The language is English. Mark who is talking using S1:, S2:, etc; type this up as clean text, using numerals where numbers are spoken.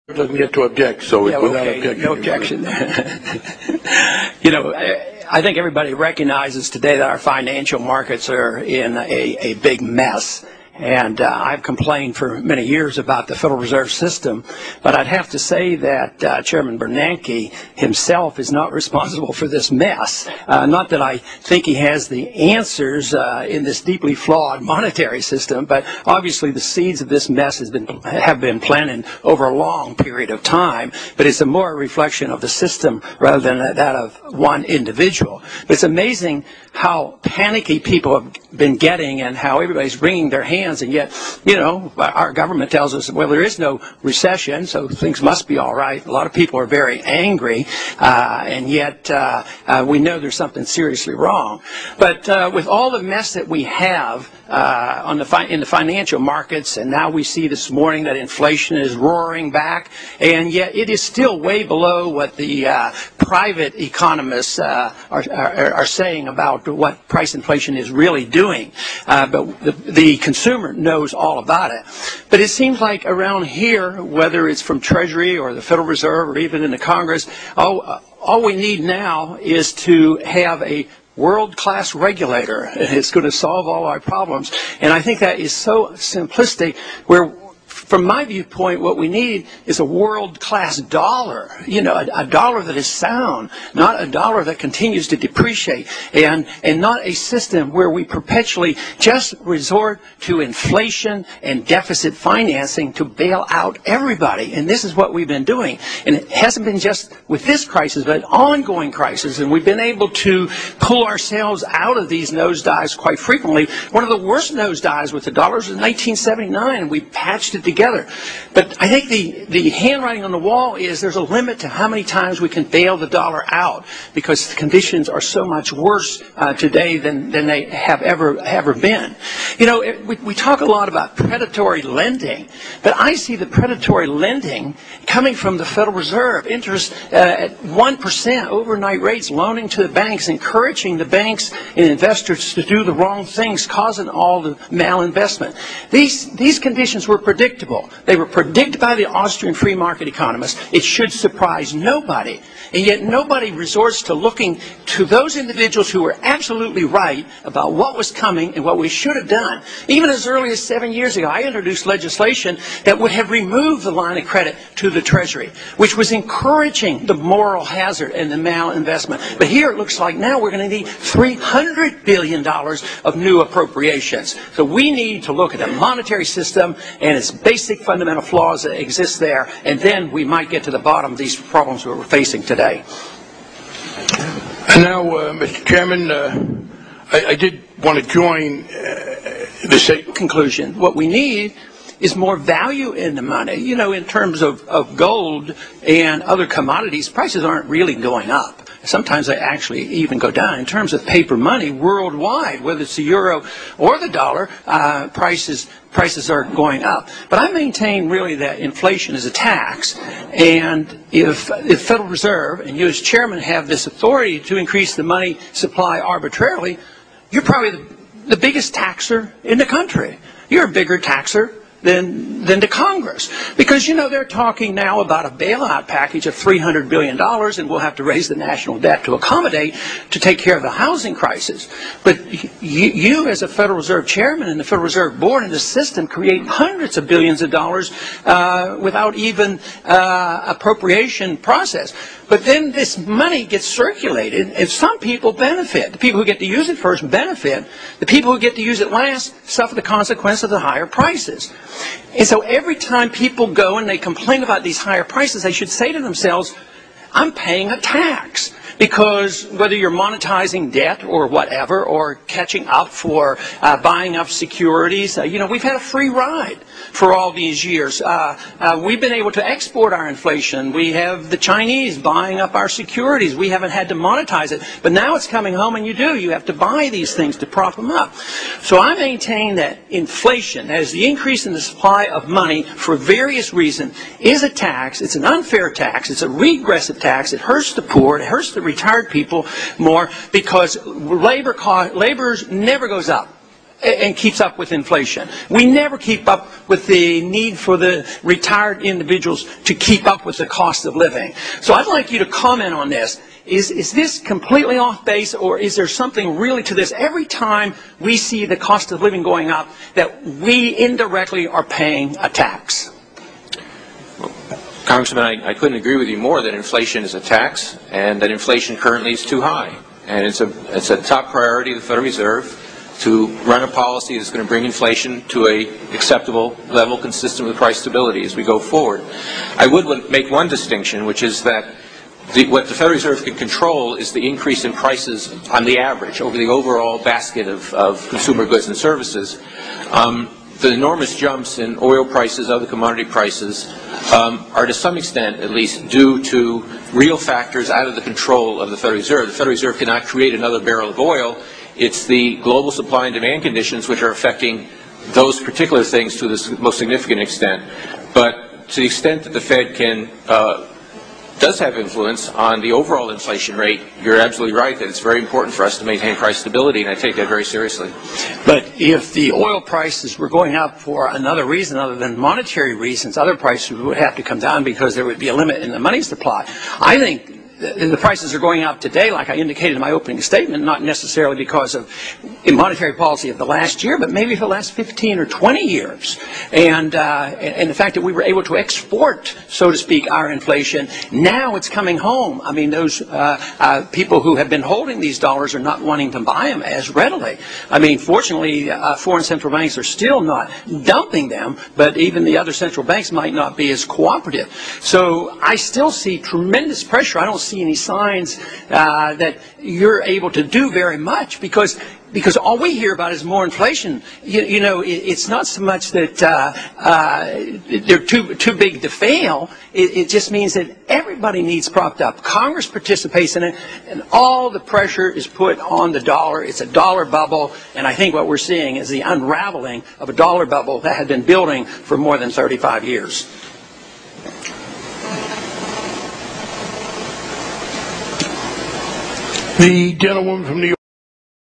S1: Doesn't get to object, so
S2: yeah,
S1: without
S2: okay,
S1: objection.
S2: no objection. You know, I think everybody recognizes today that our financial markets are in a big mess. And I've complained for many years about the Federal Reserve System, but I'd have to say that Chairman Bernanke himself is not responsible for this mess. Not that I think he has the answers in this deeply flawed monetary system, but obviously the seeds of this mess have been planted over a long period of time. But it's more a reflection of the system rather than that of one individual. But it's amazing how panicky people have been getting and how everybody's wringing their hands, and yet, you know, our government tells us, well, there is no recession, so things must be all right. A lot of people are very angry, and yet we know there's something seriously wrong. But with all the mess that we have in the financial markets, and now we see this morning that inflation is roaring back, and yet it is still way below what the private economists are saying about what price inflation is really doing. But the consumer knows all about it. But it seems like around here, whether it's from Treasury or the Federal Reserve or even in the Congress, all we need now is to have a world-class regulator. It's going to solve all our problems. And I think that is so simplistic, where from my viewpoint, what we need is a world-class dollar, you know, a dollar that is sound, not a dollar that continues to depreciate, and not a system where we perpetually just resort to inflation and deficit financing to bail out everybody. And this is what we've been doing. And it hasn't been just with this crisis, but an ongoing crisis. And we've been able to pull ourselves out of these nosedives quite frequently. One of the worst nosedives with the dollar was in 1979, and we patched it together. But I think the handwriting on the wall is there's a limit to how many times we can bail the dollar out, because the conditions are so much worse today than they have ever been. You know, we talk a lot about predatory lending, but I see the predatory lending coming from the Federal Reserve. Interest at 1%, overnight rates, loaning to the banks, encouraging the banks and investors to do the wrong things, causing all the malinvestment. These conditions were predictable. They were predicted by the Austrian free market economists. It should surprise nobody. And yet nobody resorts to looking to those individuals who were absolutely right about what was coming and what we should have done. Even as early as 7 years ago, I introduced legislation that would have removed the line of credit to the Treasury, which was encouraging the moral hazard and the malinvestment. But here it looks like now we're going to need $300 billion of new appropriations. So we need to look at the monetary system and its basic fundamental flaws that exist there, and then we might get to the bottom of these problems we're facing today.
S1: And now, Mr. Chairman, I did want to join the
S2: conclusion. What we need is more value in the money. You know, in terms of gold and other commodities, prices aren't really going up. Sometimes they actually even go down. In terms of paper money worldwide, whether it's the euro or the dollar, prices are going up. But I maintain really that inflation is a tax, and if the Federal Reserve and you as chairman have this authority to increase the money supply arbitrarily, you're probably the biggest taxer in the country. You're a bigger taxer than the Congress. Because, you know, they're talking now about a bailout package of $300 billion, and we'll have to raise the national debt to accommodate, to take care of the housing crisis. But you as a Federal Reserve chairman and the Federal Reserve Board and the system create hundreds of billions of dollars without even appropriation process. But then this money gets circulated, and some people benefit. The people who get to use it first benefit. The people who get to use it last suffer the consequence of the higher prices. And so every time people go and they complain about these higher prices, they should say to themselves, I'm paying a tax. Because whether you're monetizing debt or whatever, or catching up for buying up securities, you know, we've had a free ride for all these years. We've been able to export our inflation. We have the Chinese buying up our securities. We haven't had to monetize it. But now it's coming home, and you have to buy these things to prop them up. So I maintain that inflation, that is the increase in the supply of money for various reasons, is a tax. It's an unfair tax. It's a regressive tax. It hurts the poor. It hurts the retired people more, because labor never goes up. and keeps up with inflation. We never keep up with the need for the retired individuals to keep up with the cost of living. So I'd like you to comment on this. Is this completely off base, or is there something really to this? Every time we see the cost of living going up, that we indirectly are paying a tax.
S3: Congressman, I couldn't agree with you more that inflation is a tax, and that inflation currently is too high. And it's a top priority of the Federal Reserve to run a policy that's going to bring inflation to a acceptable level consistent with price stability as we go forward. I would make one distinction, which is that what the Federal Reserve can control is the increase in prices on the average over the overall basket of consumer goods and services. The enormous jumps in oil prices, other commodity prices, are to some extent, at least, due to real factors out of the control of the Federal Reserve. The Federal Reserve cannot create another barrel of oil. It's the global supply and demand conditions which are affecting those particular things to the most significant extent. But to the extent that the Fed does have influence on the overall inflation rate, you're absolutely right that it's very important for us to maintain price stability, and I take that very seriously.
S2: But if the oil prices were going up for another reason other than monetary reasons, other prices would have to come down because there would be a limit in the money supply. I think the prices are going up today, like I indicated in my opening statement, not necessarily because of monetary policy of the last year, but maybe for the last 15 or 20 years. And the fact that we were able to export, so to speak, our inflation, now it's coming home. I mean, those people who have been holding these dollars are not wanting to buy them as readily. I mean, fortunately, foreign central banks are still not dumping them, but even the other central banks might not be as cooperative. So I still see tremendous pressure. I don't see any signs that you're able to do very much because all we hear about is more inflation. You know, it's not so much that they're too big to fail. It just means that everybody needs propped up. Congress participates in it, and all the pressure is put on the dollar. It's a dollar bubble, and I think what we're seeing is the unraveling of a dollar bubble that had been building for more than 35 years.
S1: The gentlewoman from New York.